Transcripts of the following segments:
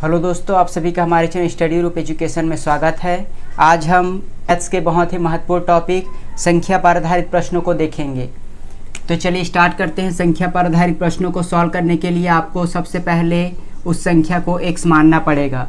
Hello दोस्तों, आप सभी का हमारे चैनल स्टडी ग्रुप एजुकेशन में स्वागत है। आज हम मैथ्स के बहुत ही महत्वपूर्ण टॉपिक संख्या पर आधारित प्रश्नों को देखेंगे। तो चलिए स्टार्ट करते हैं। संख्या पर आधारित प्रश्नों को सॉल्व करने के लिए आपको सबसे पहले उस संख्या को x मानना पड़ेगा।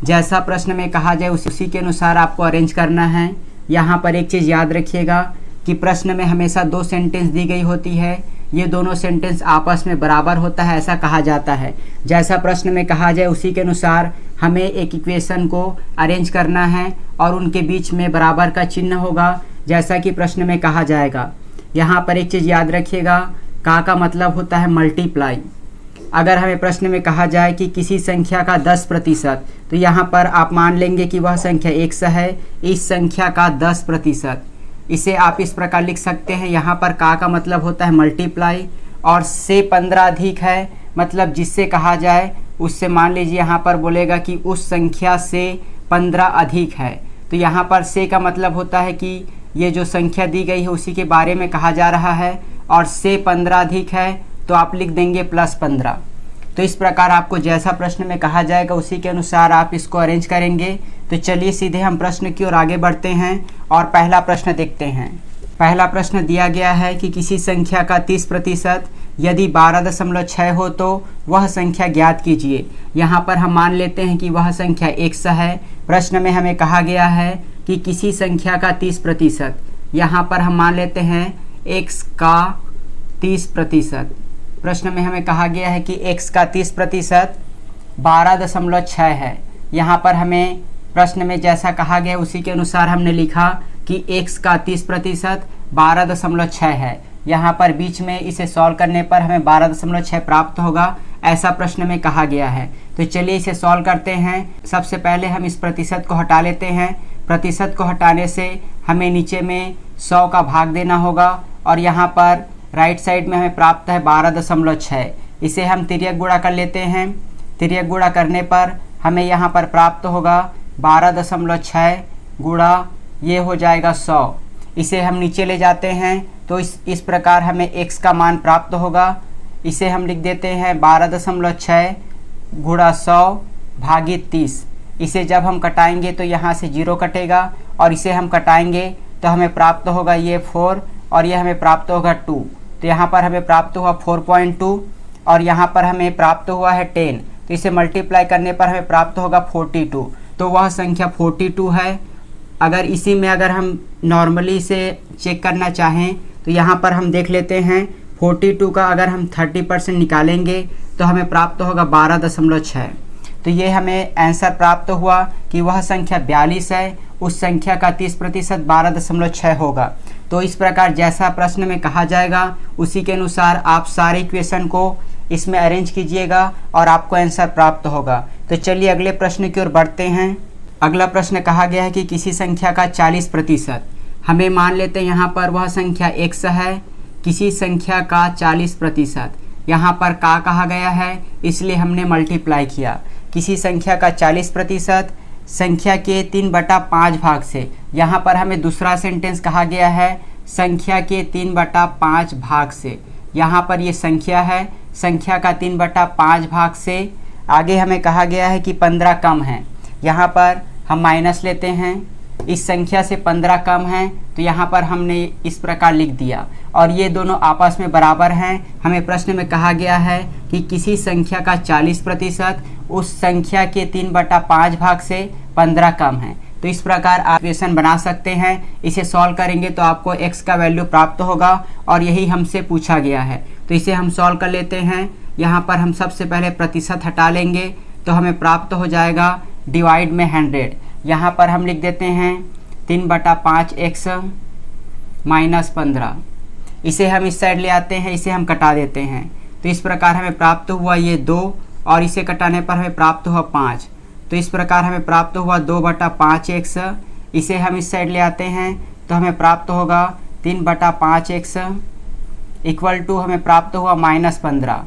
जैसा प्रश्न में कहा जाए उसी के अनुसार आपको अरेंज करना है। यहाँ पर एक चीज़ याद रखिएगा कि प्रश्न में हमेशा दो सेंटेंस दी गई होती है। ये दोनों सेंटेंस आपस में बराबर होता है, ऐसा कहा जाता है। जैसा प्रश्न में कहा जाए उसी के अनुसार हमें एक इक्वेशन को अरेंज करना है और उनके बीच में बराबर का चिन्ह होगा, जैसा कि प्रश्न में कहा जाएगा। यहाँ पर एक चीज़ याद रखिएगा, का मतलब होता है मल्टीप्लाई। अगर हमें प्रश्न में कहा जाए कि किसी संख्या का 10%, तो यहाँ पर आप मान लेंगे कि वह संख्या x है, इस संख्या का 10%। इसे आप इस प्रकार लिख सकते हैं। यहाँ पर का मतलब होता है मल्टीप्लाई, और से 15 अधिक है, मतलब जिससे कहा जाए उससे मान लीजिए यहाँ पर बोलेगा कि उस संख्या से 15 अधिक है। तो यहाँ पर से का मतलब होता है कि ये जो संख्या दी गई है उसी के बारे में कहा जा रहा है, और से 15 अधिक है तो आप लिख देंगे +15। तो इस प्रकार आपको जैसा प्रश्न में कहा जाएगा उसी के अनुसार आप इसको अरेंज करेंगे। तो चलिए सीधे हम प्रश्न की ओर आगे बढ़ते हैं और पहला प्रश्न देखते हैं। पहला प्रश्न दिया गया है कि किसी संख्या का 30% यदि 12.6 हो तो वह संख्या ज्ञात कीजिए। यहाँ पर हम मान लेते हैं कि वह संख्या x है। प्रश्न में हमें कहा गया है कि किसी संख्या का 30%, यहाँ पर हम मान लेते हैं x का 30%। प्रश्न में हमें कहा गया है कि x का 30% 12.6 है। यहाँ पर हमें प्रश्न में जैसा कहा गया उसी के अनुसार हमने लिखा कि x का 30% 12.6 है। यहाँ पर बीच में इसे सॉल्व करने पर हमें 12.6 प्राप्त होगा, ऐसा प्रश्न में कहा गया है। तो चलिए इसे सॉल्व करते हैं। सबसे पहले हम इस प्रतिशत को हटा लेते हैं। प्रतिशत को हटाने से हमें नीचे में 100 का भाग देना होगा, और यहाँ पर राइट साइड में हमें प्राप्त है 12.6। इसे हम तिर्यक गुणा कर लेते हैं। तिर्यक गुणा करने पर हमें यहाँ पर प्राप्त होगा 12.6 गुणा ये हो जाएगा 100। इसे हम नीचे ले जाते हैं तो इस प्रकार हमें x का मान प्राप्त होगा। इसे हम लिख देते हैं 12.6 गुणा 100 भागित 30। इसे जब हम कटाएंगे तो यहाँ से 0 कटेगा, और इसे हम कटाएंगे तो हमें प्राप्त होगा ये 4, और ये हमें प्राप्त होगा 2। तो यहाँ पर हमें प्राप्त हुआ 4.2, और यहाँ पर हमें प्राप्त हुआ है 10। तो इसे मल्टीप्लाई करने पर हमें प्राप्त होगा 42। तो वह संख्या 42 है। अगर इसी में अगर हम नॉर्मली से चेक करना चाहें तो यहाँ पर हम देख लेते हैं 42 का अगर हम 30% निकालेंगे तो हमें प्राप्त होगा 12.6। तो ये हमें आंसर प्राप्त हुआ कि वह संख्या 42 है, उस संख्या का 30% 12.6 होगा। तो इस प्रकार जैसा प्रश्न में कहा जाएगा उसी के अनुसार आप सारे इक्वेशन को इसमें अरेंज कीजिएगा और आपको आंसर प्राप्त होगा। तो चलिए अगले प्रश्न की ओर बढ़ते हैं। अगला प्रश्न कहा गया है कि किसी संख्या का 40%, हमें मान लेते हैं यहाँ पर वह संख्या x है, किसी संख्या का 40%। यहाँ पर का कहा गया है इसलिए हमने मल्टीप्लाई किया। किसी संख्या का 40% संख्या के 3/5 भाग से, यहाँ पर हमें दूसरा सेंटेंस कहा गया है संख्या के 3/5 भाग से। यहाँ पर ये संख्या है, संख्या का 3/5 भाग से आगे हमें कहा गया है कि 15 कम है। यहाँ पर हम माइनस लेते हैं, इस संख्या से 15 कम है तो यहाँ पर हमने इस प्रकार लिख दिया, और ये दोनों आपस में बराबर हैं। हमें प्रश्न में कहा गया है कि किसी संख्या का 40% उस संख्या के 3/5 भाग से 15 कम है। तो इस प्रकार आप इक्वेशन बना सकते हैं। इसे सॉल्व करेंगे तो आपको x का वैल्यू प्राप्त होगा, और यही हमसे पूछा गया है। तो इसे हम सॉल्व कर लेते हैं। यहाँ पर हम सबसे पहले प्रतिशत हटा लेंगे तो हमें प्राप्त हो जाएगा डिवाइड में 100। यहाँ पर हम लिख देते हैं 3/5x माइनस 15। इसे हम इस साइड ले आते हैं, इसे हम कटा देते हैं। तो इस प्रकार हमें प्राप्त हुआ ये 2, और इसे कटाने पर हमें प्राप्त हुआ 5। तो इस प्रकार हमें प्राप्त हुआ 2/5x। इसे हम इस साइड ले आते हैं तो हमें प्राप्त होगा 3/5x इक्वल टू हमें प्राप्त हुआ -15।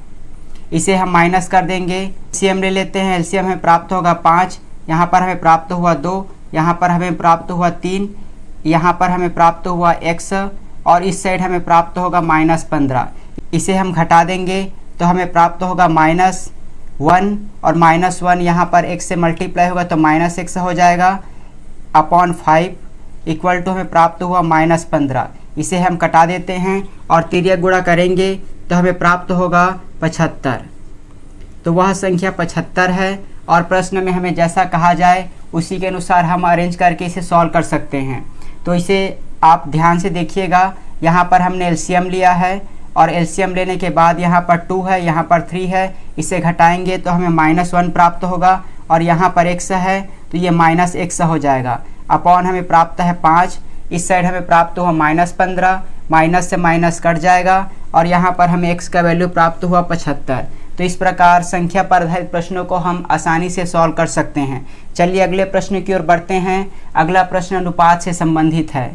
इसे हम माइनस कर देंगे, एलसीएम ले लेते हैं। एलसीएम हमें प्राप्त होगा 5, यहाँ पर हमें प्राप्त हुआ 2, यहाँ पर हमें प्राप्त हुआ 3, यहाँ पर हमें प्राप्त हुआ x, और इस साइड हमें प्राप्त होगा -15। इसे हम घटा देंगे तो हमें प्राप्त होगा 1 और -1 यहाँ पर x से मल्टीप्लाई होगा तो -x हो जाएगा अपॉन 5 इक्वल टू हमें प्राप्त हुआ -15। इसे हम कटा देते हैं और तिर्यक गुणा करेंगे तो हमें प्राप्त होगा 75। तो वह संख्या 75 है और प्रश्न में हमें जैसा कहा जाए उसी के अनुसार हम अरेंज करके इसे सॉल्व कर सकते हैं। तो इसे आप ध्यान से देखिएगा, यहाँ पर हमने एलसीएम लिया है और एलसीएम लेने के बाद यहाँ पर 2 है, यहाँ पर 3 है, इसे घटाएंगे तो हमें -1 प्राप्त होगा और यहाँ पर x है तो ये -x हो जाएगा अपॉन हमें प्राप्त है 5। इस साइड हमें प्राप्त हुआ -15, माइनस से माइनस कट जाएगा और यहाँ पर हमें x का वैल्यू प्राप्त हुआ 75। तो इस प्रकार संख्या पर आधारित प्रश्नों को हम आसानी से सॉल्व कर सकते हैं। चलिए अगले प्रश्न की ओर बढ़ते हैं। अगला प्रश्न अनुपात से संबंधित है।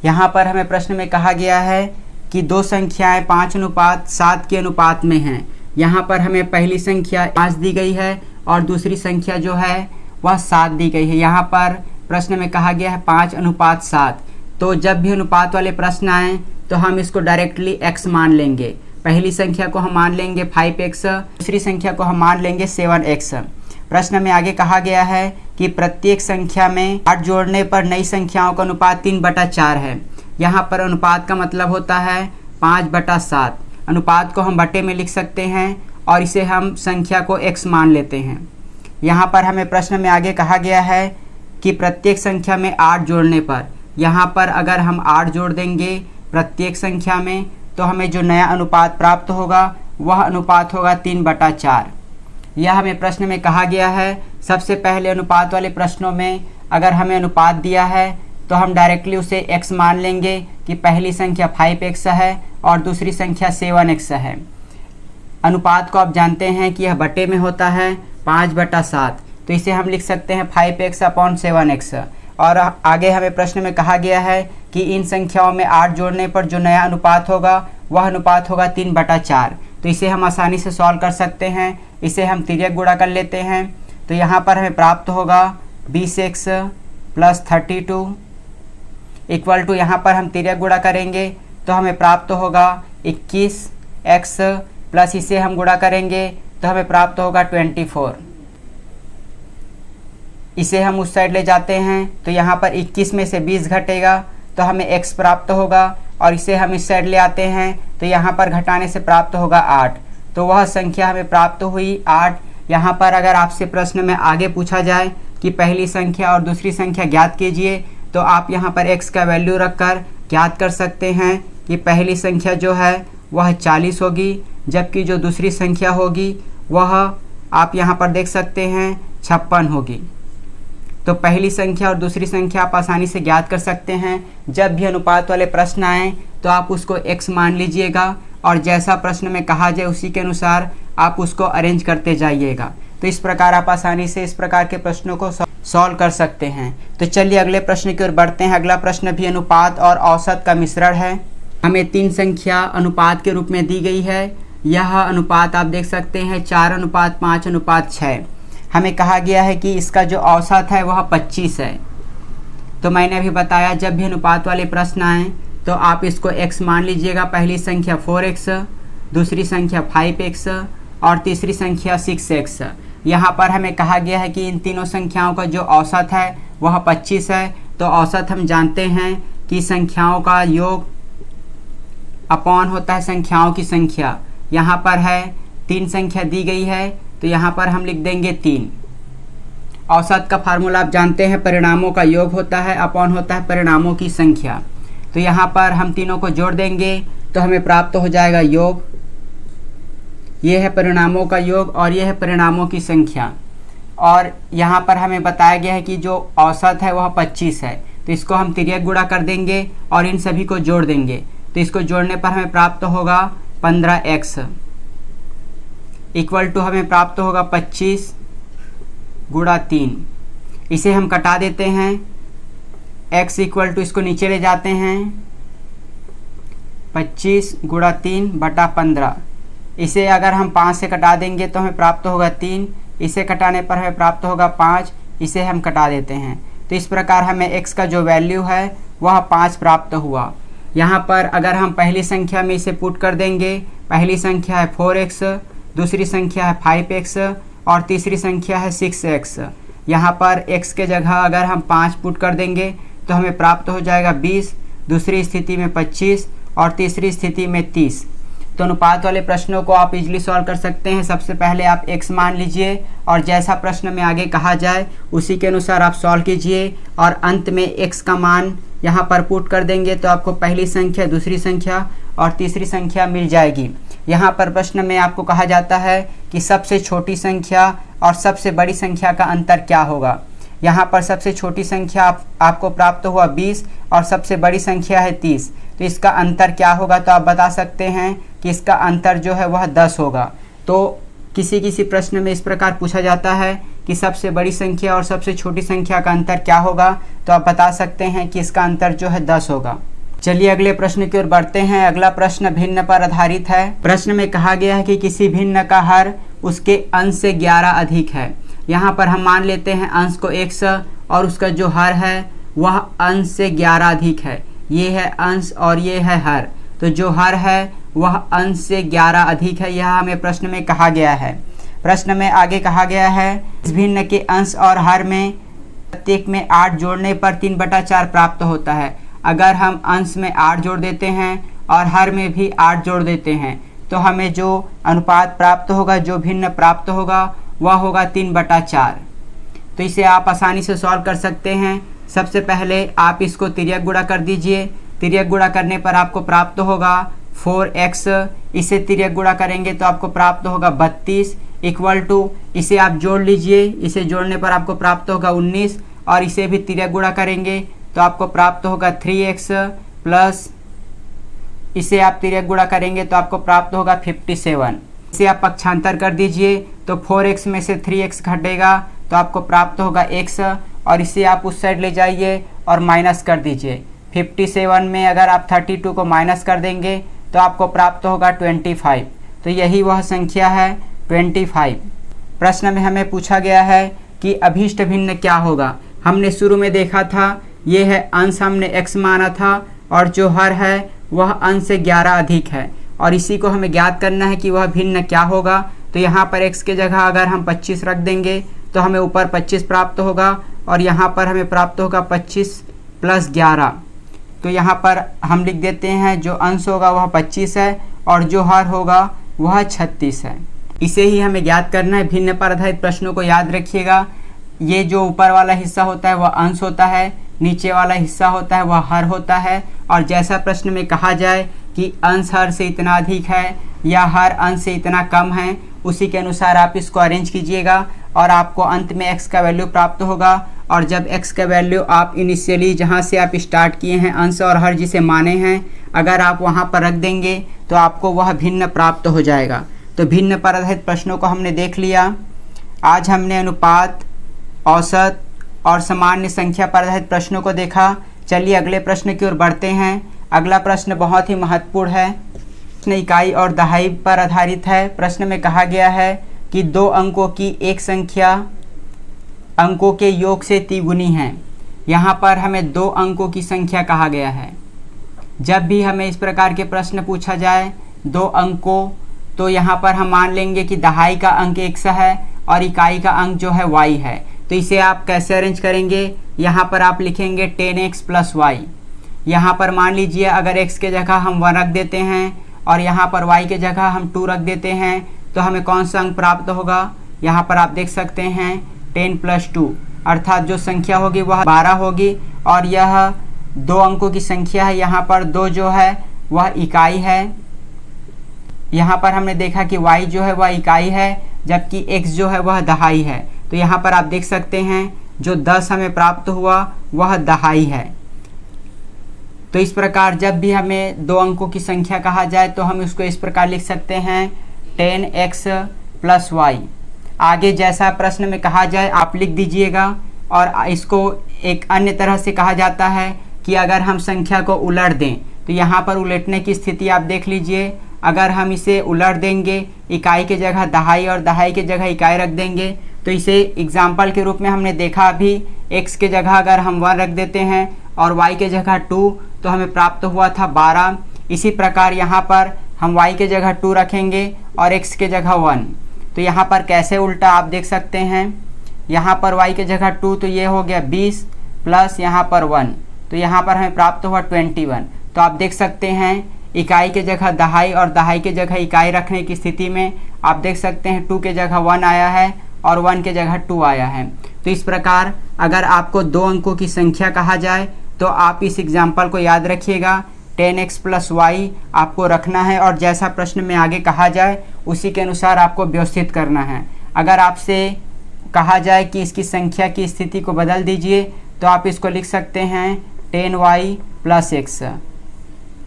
यहाँ पर हमें प्रश्न में कहा गया है कि दो संख्याएं 5:7 के अनुपात में हैं। यहाँ पर हमें पहली संख्या 5 दी गई है और दूसरी संख्या जो है वह 7 दी गई है। यहाँ पर प्रश्न में कहा गया है 5:7। तो जब भी अनुपात वाले प्रश्न आएँ तो हम इसको डायरेक्टली x मान लेंगे। पहली संख्या को हम मान लेंगे 5x, दूसरी संख्या को हम मान लेंगे 7x। प्रश्न में आगे कहा गया है कि प्रत्येक संख्या में 8 जोड़ने पर नई संख्याओं का अनुपात 3/4 है। यहाँ पर अनुपात का मतलब होता है 5/7। अनुपात को हम बटे में लिख सकते हैं और इसे हम संख्या को x मान लेते हैं। यहाँ पर हमें प्रश्न में आगे कहा गया है कि प्रत्येक संख्या में 8 जोड़ने पर, यहाँ पर अगर हम 8 जोड़ देंगे प्रत्येक संख्या में तो हमें जो नया अनुपात प्राप्त होगा वह अनुपात होगा 3/4। यह हमें प्रश्न में कहा गया है। सबसे पहले अनुपात वाले प्रश्नों में अगर हमें अनुपात दिया है तो हम डायरेक्टली उसे x मान लेंगे कि पहली संख्या 5x है और दूसरी संख्या 7x है। अनुपात को आप जानते हैं कि यह बटे में होता है 5/7, तो इसे हम लिख सकते हैं 5x/7x। और आगे हमें प्रश्न में कहा गया है कि इन संख्याओं में 8 जोड़ने पर जो नया अनुपात होगा वह अनुपात होगा 3/4। तो इसे हम आसानी से सॉल्व कर सकते हैं। इसे हम तिर्यक गुणा कर लेते हैं तो यहाँ पर हमें प्राप्त होगा 20x + 32 इक्वल टू, यहाँ पर हम तिर्यक गुणा करेंगे तो हमें प्राप्त होगा 21x प्लस इसे हम गुणा करेंगे तो हमें प्राप्त होगा 24। इसे हम उस साइड ले जाते हैं तो यहाँ पर 21 में से 20 घटेगा तो हमें x प्राप्त होगा और इसे हम इस साइड ले आते हैं तो यहाँ पर घटाने से प्राप्त होगा 8। तो वह संख्या हमें प्राप्त हुई 8। यहाँ पर अगर आपसे प्रश्न में आगे पूछा जाए कि पहली संख्या और दूसरी संख्या ज्ञात कीजिए तो आप यहाँ पर x का वैल्यू रखकर ज्ञात कर सकते हैं कि पहली संख्या जो है वह 40 होगी, जबकि जो दूसरी संख्या होगी वह आप यहाँ पर देख सकते हैं 56 होगी। तो पहली संख्या और दूसरी संख्या आप आसानी से ज्ञात कर सकते हैं। जब भी अनुपात वाले प्रश्न आएँ तो आप उसको x मान लीजिएगा और जैसा प्रश्न में कहा जाए उसी के अनुसार आप उसको अरेंज करते जाइएगा। तो इस प्रकार आप आसानी से इस प्रकार के प्रश्नों को सॉल्व कर सकते हैं। तो चलिए अगले प्रश्न की ओर बढ़ते हैं। अगला प्रश्न भी अनुपात और औसत का मिश्रण है। हमें 3 संख्या अनुपात के रूप में दी गई है। यह अनुपात आप देख सकते हैं 4:5:6। हमें कहा गया है कि इसका जो औसत है वह 25 है। तो मैंने अभी बताया जब भी अनुपात वाले प्रश्न आएँ तो आप इसको x मान लीजिएगा। पहली संख्या 4x, दूसरी संख्या 5x और तीसरी संख्या 6x। यहाँ पर हमें कहा गया है कि इन तीनों संख्याओं का जो औसत है वह 25 है। तो औसत हम जानते हैं कि संख्याओं का योग अपॉन होता है संख्याओं की संख्या। यहाँ पर है 3 संख्या दी गई है तो यहाँ पर हम लिख देंगे 3। औसत का फार्मूला आप जानते हैं, परिणामों का योग होता है अपॉन होता है परिणामों की संख्या। तो यहाँ पर हम तीनों को जोड़ देंगे तो हमें प्राप्त हो जाएगा योग। ये है परिणामों का योग और ये है परिणामों की संख्या। और यहाँ पर हमें बताया गया है कि जो औसत है वह 25 है। तो इसको हम तिर्यक गुणा कर देंगे और इन सभी को जोड़ देंगे। तो इसको जोड़ने पर हमें प्राप्त होगा 15x इक्वल टू हमें प्राप्त होगा 25 गुणा 3। इसे हम कटा देते हैं। x इक्वल टू इसको नीचे ले जाते हैं 25 गुणा 3/15। इसे अगर हम 5 से कटा देंगे तो हमें प्राप्त होगा 3। इसे कटाने पर हमें प्राप्त होगा 5। इसे हम कटा देते हैं। तो इस प्रकार हमें x का जो वैल्यू है वह 5 प्राप्त हुआ। यहाँ पर अगर हम पहली संख्या में इसे पुट कर देंगे, पहली संख्या है 4x, दूसरी संख्या है 5x और तीसरी संख्या है 6x। यहाँ पर x के जगह अगर हम 5 पुट कर देंगे तो हमें प्राप्त हो जाएगा 20, दूसरी स्थिति में 25 और तीसरी स्थिति में 30। तो अनुपात वाले प्रश्नों को आप इजीली सॉल्व कर सकते हैं। सबसे पहले आप x मान लीजिए और जैसा प्रश्न में आगे कहा जाए उसी के अनुसार आप सॉल्व कीजिए और अंत में x का मान यहाँ पर पुट कर देंगे तो आपको पहली संख्या, दूसरी संख्या और तीसरी संख्या मिल जाएगी। यहाँ पर प्रश्न में आपको कहा जाता है कि सबसे छोटी संख्या और सबसे बड़ी संख्या का अंतर क्या होगा। यहाँ पर सबसे छोटी संख्या आपको प्राप्त हुआ 20 और सबसे बड़ी संख्या है 30। तो इसका अंतर क्या होगा, तो आप बता सकते हैं कि इसका अंतर जो है वह 10 होगा। तो किसी प्रश्न में इस प्रकार पूछा जाता है कि सबसे बड़ी संख्या और सबसे छोटी संख्या का अंतर क्या होगा, तो आप बता सकते हैं कि इसका अंतर जो है 10 होगा। चलिए अगले प्रश्न की ओर बढ़ते हैं। अगला प्रश्न भिन्न पर आधारित है। प्रश्न में कहा गया है कि किसी भिन्न का हर उसके अंश से 11 अधिक है। यहाँ पर हम मान लेते हैं अंश को x और उसका जो हर है वह अंश से 11 अधिक है। ये है अंश और ये है हर, तो जो हर है वह अंश से 11 अधिक है, यह हमें प्रश्न में कहा गया है। प्रश्न में आगे कहा गया है इस भिन्न के अंश और हर में प्रत्येक में 8 जोड़ने पर 3/4 प्राप्त होता है। अगर हम अंश में 8 जोड़ देते हैं और हर में भी 8 जोड़ देते हैं तो हमें जो अनुपात प्राप्त होगा, जो भिन्न प्राप्त होगा वह होगा 3/4। तो इसे आप आसानी से सॉल्व कर सकते हैं। सबसे पहले आप इसको तिर्यक गुणा कर दीजिए। तिर्यक गुणा करने पर आपको प्राप्त होगा 4x। इसे तिर्यक गुणा करेंगे तो आपको प्राप्त होगा 32 इक्वल टू, इसे आप जोड़ लीजिए। इसे जोड़ने पर आपको प्राप्त होगा 19 और इसे भी तिर्यक गुणा करेंगे तो आपको प्राप्त होगा 3x प्लस, इसे आप तिर्यक गुणा करेंगे तो आपको प्राप्त होगा 57। इसे आप पक्षांतर कर दीजिए तो 4x में से 3x घटेगा तो आपको प्राप्त होगा x और इसे आप उस साइड ले जाइए और माइनस कर दीजिए। 57 में अगर आप 32 को माइनस कर देंगे तो आपको प्राप्त होगा 25। तो यही वह संख्या है 25। प्रश्न में हमें पूछा गया है कि अभीष्ट भिन्न क्या होगा। हमने शुरू में देखा था ये है अंश, हमने x माना था और जो हर है वह अंश से 11 अधिक है और इसी को हमें ज्ञात करना है कि वह भिन्न क्या होगा। तो यहाँ पर x के जगह अगर हम 25 रख देंगे तो हमें ऊपर 25 प्राप्त होगा और यहाँ पर हमें प्राप्त होगा 25 प्लस 11। तो यहाँ पर हम लिख देते हैं जो अंश होगा वह 25 है और जो हर होगा वह 36 है। इसे ही हमें ज्ञात करना है। भिन्न पर आधारित प्रश्नों को याद रखिएगा, ये जो ऊपर वाला हिस्सा होता है वह अंश होता है, नीचे वाला हिस्सा होता है वह हर होता है। और जैसा प्रश्न में कहा जाए कि अंश हर से इतना अधिक है या हर अंश से इतना कम है, उसी के अनुसार आप इसको अरेंज कीजिएगा और आपको अंत में x का वैल्यू प्राप्त होगा। और जब x का वैल्यू आप इनिशियली जहाँ से आप स्टार्ट किए हैं अंश और हर जिसे माने हैं, अगर आप वहाँ पर रख देंगे तो आपको वह भिन्न प्राप्त हो जाएगा। तो भिन्न पर आधारित प्रश्नों को हमने देख लिया। आज हमने अनुपात, औसत और सामान्य संख्या पर आधारित प्रश्नों को देखा। चलिए अगले प्रश्न की ओर बढ़ते हैं। अगला प्रश्न बहुत ही महत्वपूर्ण है। प्रश्न इकाई और दहाई पर आधारित है। प्रश्न में कहा गया है कि 2 अंकों की एक संख्या अंकों के योग से तिगुनी है। यहाँ पर हमें 2 अंकों की संख्या कहा गया है। जब भी हमें इस प्रकार के प्रश्न पूछा जाए 2 अंकों, तो यहाँ पर हम मान लेंगे कि दहाई का अंक x है और इकाई का अंक जो है y है। तो इसे आप कैसे अरेंज करेंगे, यहाँ पर आप लिखेंगे 10x प्लस y। यहाँ पर मान लीजिए अगर x के जगह हम 1 रख देते हैं और यहाँ पर y के जगह हम 2 रख देते हैं तो हमें कौन सा अंक प्राप्त होगा। यहाँ पर आप देख सकते हैं 10 प्लस 2, अर्थात जो संख्या होगी वह 12 होगी। और यह 2 अंकों की संख्या है। यहाँ पर 2 जो है वह इकाई है। यहाँ पर हमने देखा कि y जो है वह इकाई है जबकि x जो है वह दहाई है। तो यहाँ पर आप देख सकते हैं जो 10 हमें प्राप्त हुआ वह दहाई है। तो इस प्रकार जब भी हमें 2 अंकों की संख्या कहा जाए तो हम इसको इस प्रकार लिख सकते हैं 10x प्लस y। आगे जैसा प्रश्न में कहा जाए आप लिख दीजिएगा। और इसको एक अन्य तरह से कहा जाता है कि अगर हम संख्या को उलट दें तो यहाँ पर उलटने की स्थिति आप देख लीजिए। अगर हम इसे उलट देंगे, इकाई के जगह दहाई और दहाई के जगह इकाई रख देंगे, तो इसे एग्जाम्पल के रूप में हमने देखा अभी x के जगह अगर हम 1 रख देते हैं और y के जगह 2 तो हमें प्राप्त हुआ था 12। इसी प्रकार यहाँ पर हम y के जगह 2 रखेंगे और x के जगह 1। तो यहाँ पर कैसे उल्टा आप देख सकते हैं, यहाँ पर y के जगह 2 तो ये हो गया 20 प्लस यहाँ पर 1, तो यहाँ पर हमें प्राप्त हुआ 21। तो आप देख सकते हैं इकाई के जगह दहाई और दहाई के जगह इकाई रखने की स्थिति में आप देख सकते हैं 2 के जगह 1 आया है और 1 के जगह 2 आया है। तो इस प्रकार अगर आपको 2 अंकों की संख्या कहा जाए तो आप इस एग्जाम्पल को याद रखिएगा, 10x प्लस वाई आपको रखना है और जैसा प्रश्न में आगे कहा जाए उसी के अनुसार आपको व्यवस्थित करना है। अगर आपसे कहा जाए कि इसकी संख्या की स्थिति को बदल दीजिए तो आप इसको लिख सकते हैं 10y प्लस x।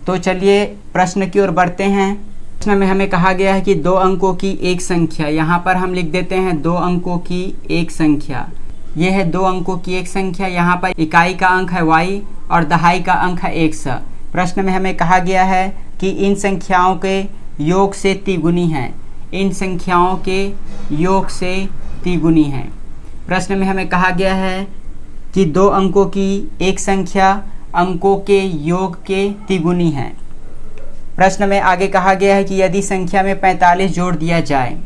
तो चलिए प्रश्न की ओर बढ़ते हैं। प्रश्न में हमें कहा गया है कि 2 अंकों की एक संख्या, यहाँ पर हम लिख देते हैं 2 अंकों की एक संख्या। ये है 2 अंकों की एक संख्या, यहाँ पर इकाई का अंक है y और दहाई का अंक है x। प्रश्न में हमें कहा गया है कि इन संख्याओं के योग से तिगुनी है, इन संख्याओं के योग से तिगुनी है। प्रश्न में हमें कहा गया है कि 2 अंकों की एक संख्या अंकों के योग के तिगुनी है। प्रश्न में आगे कहा गया है कि यदि संख्या में 45 जोड़ दिया जाए,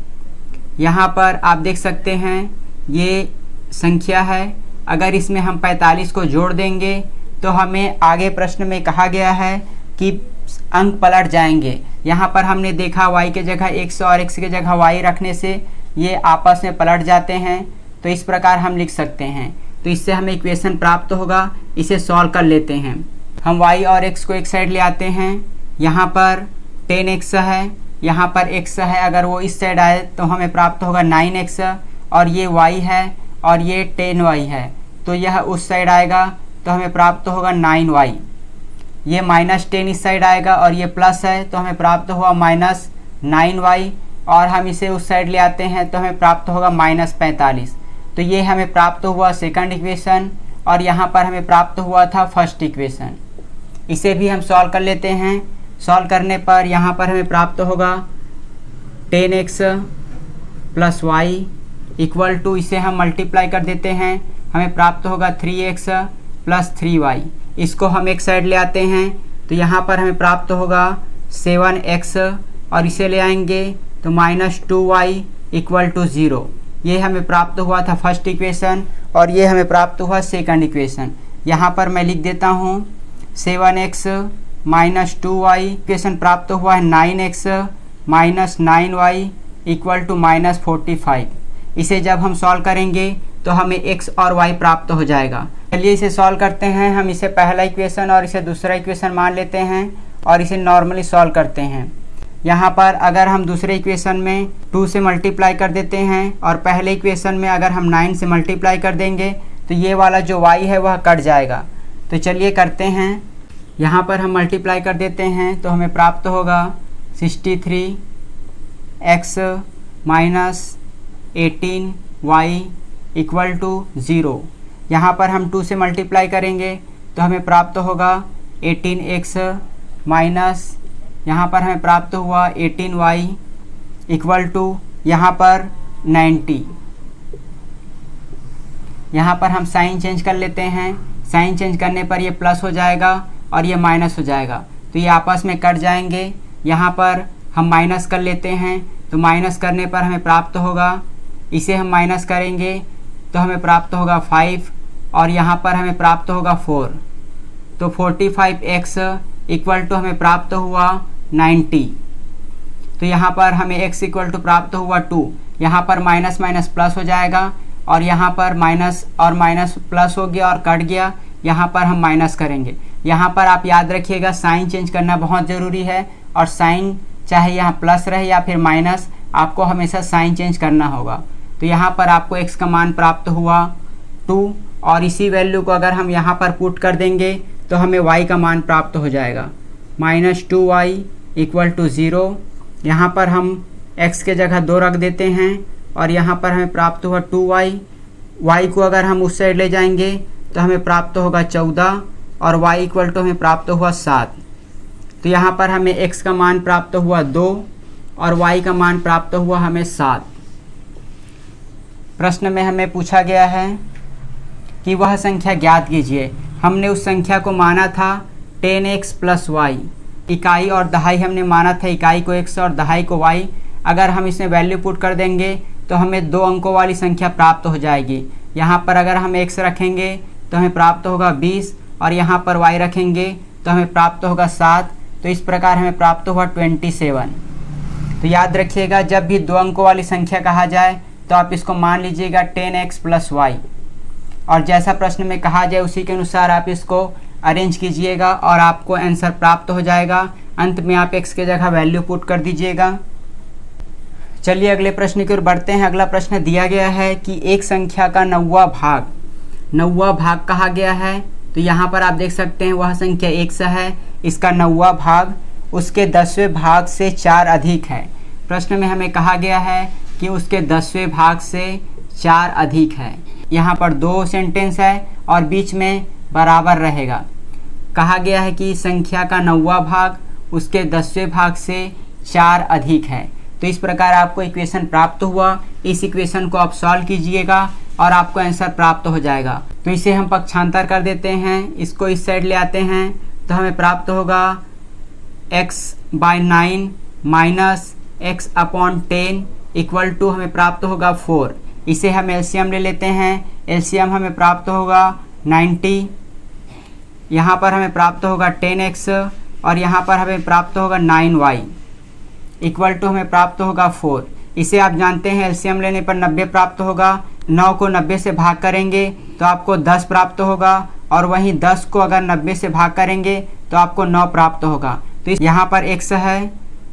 यहाँ पर आप देख सकते हैं ये संख्या है, अगर इसमें हम 45 को जोड़ देंगे तो हमें आगे प्रश्न में कहा गया है कि अंक पलट जाएंगे। यहाँ पर हमने देखा y के जगह x और x के जगह y रखने से ये आपस में पलट जाते हैं। तो इस प्रकार हम लिख सकते हैं, तो इससे हमें इक्वेशन प्राप्त होगा। इसे सॉल्व कर लेते हैं। हम y और x को एक साइड ले आते हैं। यहाँ पर 10x है, यहाँ पर x है, अगर वो इस साइड आए तो हमें प्राप्त होगा 9x और ये y है और ये 10y है, तो यह उस साइड आएगा तो हमें प्राप्त होगा 9y। ये -10 इस साइड आएगा और ये प्लस है तो हमें प्राप्त हुआ -9y और हम इसे उस साइड ले आते हैं तो हमें प्राप्त होगा -45। तो ये हमें प्राप्त हुआ सेकंड इक्वेशन और यहाँ पर हमें प्राप्त हुआ था फर्स्ट इक्वेशन। इसे भी हम सॉल्व कर लेते हैं। सॉल्व करने पर यहाँ पर हमें प्राप्त होगा 10x plus Y equal to, इसे हम मल्टीप्लाई कर देते हैं, हमें प्राप्त होगा 3x प्लस 3y। इसको हम एक साइड ले आते हैं तो यहाँ पर हमें प्राप्त होगा 7x और इसे ले आएंगे तो -2y इक्वल टू 0। ये हमें प्राप्त हुआ था फर्स्ट इक्वेशन और ये हमें प्राप्त हुआ सेकंड इक्वेशन। यहाँ पर मैं लिख देता हूँ 7x -2y, इक्वेशन प्राप्त हुआ है 9x -9y इक्वल टू -45। इसे जब हम सॉल्व करेंगे तो हमें x और y प्राप्त हो जाएगा। चलिए इसे सॉल्व करते हैं। हम इसे पहला इक्वेशन और इसे दूसरा इक्वेशन मान लेते हैं और इसे नॉर्मली सॉल्व करते हैं। यहाँ पर अगर हम दूसरे इक्वेशन में 2 से मल्टीप्लाई कर देते हैं और पहले इक्वेशन में अगर हम 9 से मल्टीप्लाई कर देंगे तो ये वाला जो y है वह कट जाएगा। तो चलिए करते हैं। यहाँ पर हम मल्टीप्लाई कर देते हैं तो हमें प्राप्त होगा 63x -18y इक्वल टू 0। यहाँ पर हम 2 से मल्टीप्लाई करेंगे तो हमें प्राप्त होगा 18x माइनस, यहाँ पर हमें प्राप्त हुआ 18y इक्वल टू यहाँ पर 90। यहाँ पर हम साइन चेंज कर लेते हैं। साइन चेंज करने पर ये प्लस हो जाएगा और ये माइनस हो जाएगा, तो ये आपस में कट जाएंगे। यहाँ पर हम माइनस कर लेते हैं तो माइनस करने पर हमें प्राप्त होगा, इसे हम माइनस करेंगे तो हमें प्राप्त होगा 5 और यहाँ पर हमें प्राप्त होगा 4। तो 45x इक्वल टू हमें प्राप्त हुआ 90। तो यहाँ पर हमें x इक्वल टू प्राप्त हुआ 2। यहाँ पर माइनस माइनस प्लस हो जाएगा और यहाँ पर माइनस और माइनस प्लस हो गया और कट गया। यहाँ पर हम माइनस करेंगे। यहाँ पर आप याद रखिएगा साइन चेंज करना बहुत ज़रूरी है और साइन चाहे यहाँ प्लस रहे या फिर माइनस, आपको हमेशा साइन चेंज करना होगा। तो यहाँ पर आपको x का मान प्राप्त हुआ 2 और इसी वैल्यू को अगर हम यहाँ पर पुट कर देंगे तो हमें y का मान प्राप्त हो जाएगा -2y इक्वल टू 0। यहाँ पर हम x के जगह 2 रख देते हैं और यहाँ पर हमें प्राप्त हुआ 2y। y को अगर हम उस साइड ले जाएंगे तो हमें प्राप्त होगा 14 और y इक्वल टू हमें प्राप्त हुआ 7। तो यहाँ पर हमें x का मान प्राप्त हुआ 2 और y का मान प्राप्त हुआ हमें 7। प्रश्न में हमें पूछा गया है कि वह संख्या ज्ञात कीजिए। हमने उस संख्या को माना था 10x प्लस वाई इकाई और दहाई हमने माना था, इकाई को x और दहाई को y। अगर हम इसमें वैल्यू पुट कर देंगे तो हमें 2 अंकों वाली संख्या प्राप्त हो जाएगी। यहाँ पर अगर हम x रखेंगे तो हमें प्राप्त होगा 20 और यहाँ पर y रखेंगे तो हमें प्राप्त होगा 7। तो इस प्रकार हमें प्राप्त हुआ 27। तो याद रखिएगा, जब भी 2 अंकों वाली संख्या कहा जाए तो आप इसको मान लीजिएगा 10x + y, और जैसा प्रश्न में कहा जाए उसी के अनुसार आप इसको अरेंज कीजिएगा और आपको आंसर प्राप्त हो जाएगा। अंत में आप x की जगह वैल्यू पुट कर दीजिएगा। चलिए अगले प्रश्न की ओर बढ़ते हैं। अगला प्रश्न दिया गया है कि एक संख्या का 9वां भाग कहा गया है। तो यहाँ पर आप देख सकते हैं वह संख्या x है, इसका 9वां भाग उसके 10वें भाग से 4 अधिक है। प्रश्न में हमें कहा गया है कि उसके 10वें भाग से 4 अधिक है। यहाँ पर 2 सेंटेंस है और बीच में बराबर रहेगा। कहा गया है कि संख्या का 9वां भाग उसके 10वें भाग से 4 अधिक है। तो इस प्रकार आपको इक्वेशन प्राप्त हुआ। इस इक्वेशन को आप सॉल्व कीजिएगा और आपको आंसर प्राप्त हो जाएगा। तो इसे हम पक्षांतर कर देते हैं, इसको इस साइड ले आते हैं तो हमें प्राप्त होगा x/9 minus x/10 equal to हमें प्राप्त होगा 4। इसे हम एलसीएम ले लेते हैं। एलसीएम हमें प्राप्त होगा 90। यहाँ पर हमें प्राप्त होगा 10x और यहाँ पर हमें प्राप्त होगा 9y इक्वल टू हमें प्राप्त होगा 4। इसे आप जानते हैं एलसीएम लेने पर 90 प्राप्त होगा। 9 को 90 से भाग करेंगे तो आपको 10 प्राप्त होगा, और वहीं 10 को अगर 90 से भाग करेंगे तो आपको 9 प्राप्त होगा। तो यहाँ पर x है।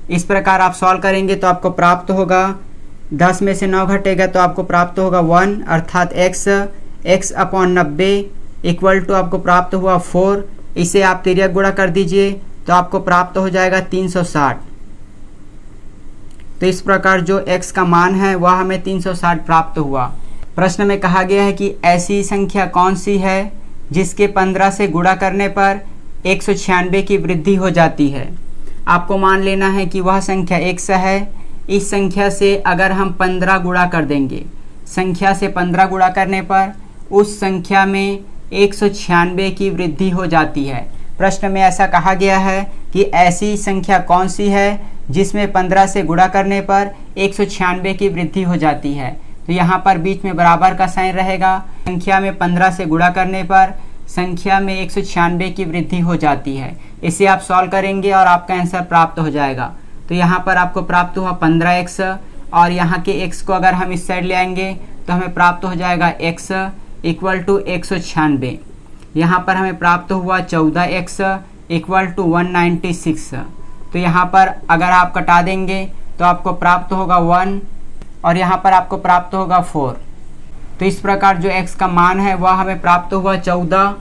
इस प्रकार आप सॉल्व करेंगे तो आपको प्राप्त होगा 10 में से 9 घटेगा तो आपको प्राप्त होगा 1, अर्थात x/90 इक्वल टू आपको प्राप्त हुआ 4। इसे आप तिर्यक गुणा कर दीजिए तो आपको प्राप्त हो जाएगा 360। तो इस प्रकार जो x का मान है वह हमें 360 प्राप्त हुआ। प्रश्न में कहा गया है कि ऐसी संख्या कौन सी है जिसके 15 से गुणा करने पर 196 की वृद्धि हो जाती है। आपको मान लेना है कि वह संख्या x है। इस संख्या से अगर हम 15 गुणा कर देंगे, संख्या से 15 गुणा करने पर उस संख्या में 196 की वृद्धि हो जाती है। प्रश्न में ऐसा कहा गया है कि ऐसी संख्या कौन सी है जिसमें 15 से गुणा करने पर 196 की वृद्धि हो जाती है। तो यहाँ पर बीच में बराबर का साइन रहेगा। संख्या में 15 से गुणा करने पर संख्या में 196 की वृद्धि हो जाती है। इसे आप सॉल्व करेंगे और आपका आंसर प्राप्त हो जाएगा। तो यहाँ पर आपको प्राप्त हुआ 15x, और यहाँ के x को अगर हम इस साइड ले आएंगे तो हमें प्राप्त हो जाएगा x इक्वल टू 196। यहाँ पर हमें प्राप्त हुआ 14x इक्वल टू 196। तो यहाँ पर अगर आप कटा देंगे तो आपको प्राप्त होगा 1 और यहाँ पर आपको प्राप्त होगा 4। तो इस प्रकार जो x का मान है वह हमें प्राप्त हुआ 14।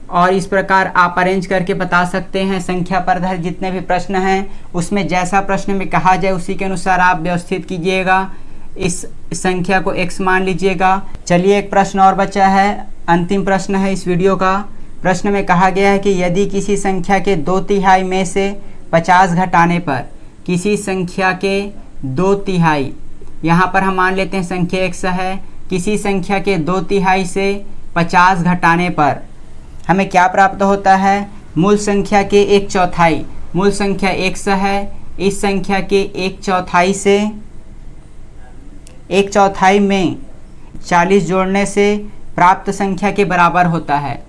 और इस प्रकार आप अरेंज करके बता सकते हैं। संख्या पर आधारित जितने भी प्रश्न हैं उसमें जैसा प्रश्न में कहा जाए उसी के अनुसार आप व्यवस्थित कीजिएगा। इस संख्या को x मान लीजिएगा। चलिए एक प्रश्न और बचा है, अंतिम प्रश्न है इस वीडियो का। प्रश्न में कहा गया है कि यदि किसी संख्या के 2/3 में से 50 घटाने पर किसी संख्या के 2/3, यहाँ पर हम मान लेते हैं संख्या x है, किसी संख्या के 2/3 से 50 घटाने पर हमें क्या प्राप्त होता है। मूल संख्या के 1/4, मूल संख्या x है, इस संख्या के 1/4 से 1/4 में 40 जोड़ने से प्राप्त संख्या के बराबर होता है।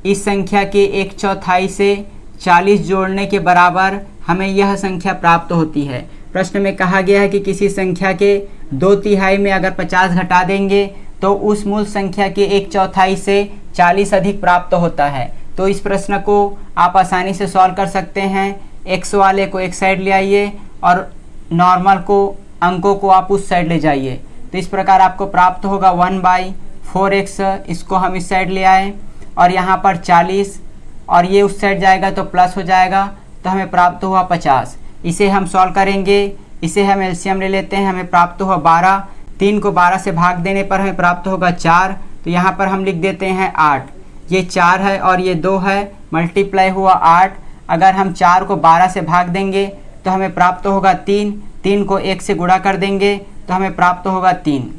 इस संख्या के 1/4 से 40 जोड़ने के बराबर हमें यह संख्या प्राप्त होती है। प्रश्न में कहा गया है कि किसी संख्या के 2/3 में अगर 50 घटा देंगे तो उस मूल संख्या के 1/4 से 40 अधिक प्राप्त होता है। तो इस प्रश्न को आप आसानी से सॉल्व कर सकते हैं। x वाले को एक साइड ले आइए और नॉर्मल को, अंकों को आप उस साइड ले जाइए। तो इस प्रकार आपको प्राप्त होगा 1/4x। इसको हम इस साइड ले आए और यहाँ पर 40 और ये उस साइड जाएगा तो प्लस हो जाएगा, तो हमें प्राप्त हुआ 50। इसे हम सॉल्व करेंगे। इसे हम एलसीएम ले लेते हैं। हमें प्राप्त हुआ 12। 3 को 12 से भाग देने पर हमें प्राप्त होगा 4। तो यहाँ पर हम लिख देते हैं 8। ये 4 है और ये 2 है, मल्टीप्लाई हुआ 8। अगर हम 4 को 12 से भाग देंगे तो हमें प्राप्त होगा 3। 3 को 1 से गुणा कर देंगे तो हमें प्राप्त होगा 3।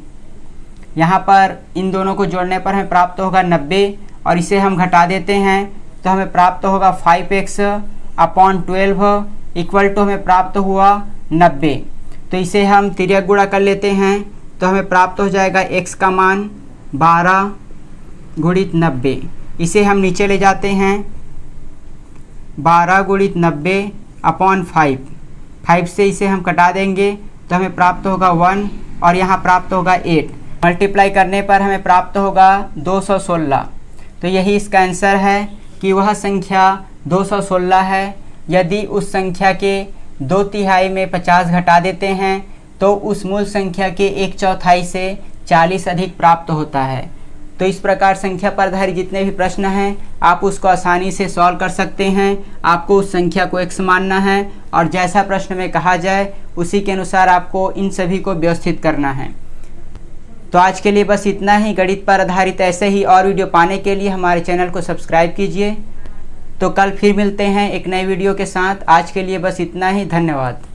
यहाँ पर इन दोनों को जोड़ने पर हमें प्राप्त होगा 90 और इसे हम घटा देते हैं तो हमें प्राप्त होगा 5x अपॉन 12 इक्वल टू हमें प्राप्त हुआ 90। तो इसे हम तिर्यक गुणा कर लेते हैं तो हमें प्राप्त हो जाएगा x का मान 12 गुणित 90। इसे हम नीचे ले जाते हैं 12 गुणित 90 अपॉन 5 से इसे हम कटा देंगे तो हमें प्राप्त होगा 1 और यहाँ प्राप्त होगा 8। मल्टीप्लाई करने पर हमें प्राप्त होगा 216। तो यही इसका आंसर है कि वह संख्या 216 है। यदि उस संख्या के 2/3 में 50 घटा देते हैं तो उस मूल संख्या के 1/4 से 40 अधिक प्राप्त होता है। तो इस प्रकार संख्या पर आधारित जितने भी प्रश्न हैं आप उसको आसानी से सॉल्व कर सकते हैं। आपको उस संख्या को x मानना है और जैसा प्रश्न में कहा जाए उसी के अनुसार आपको इन सभी को व्यवस्थित करना है। तो आज के लिए बस इतना ही। गणित पर आधारित ऐसे ही और वीडियो पाने के लिए हमारे चैनल को सब्सक्राइब कीजिए। तो कल फिर मिलते हैं एक नए वीडियो के साथ। आज के लिए बस इतना ही। धन्यवाद।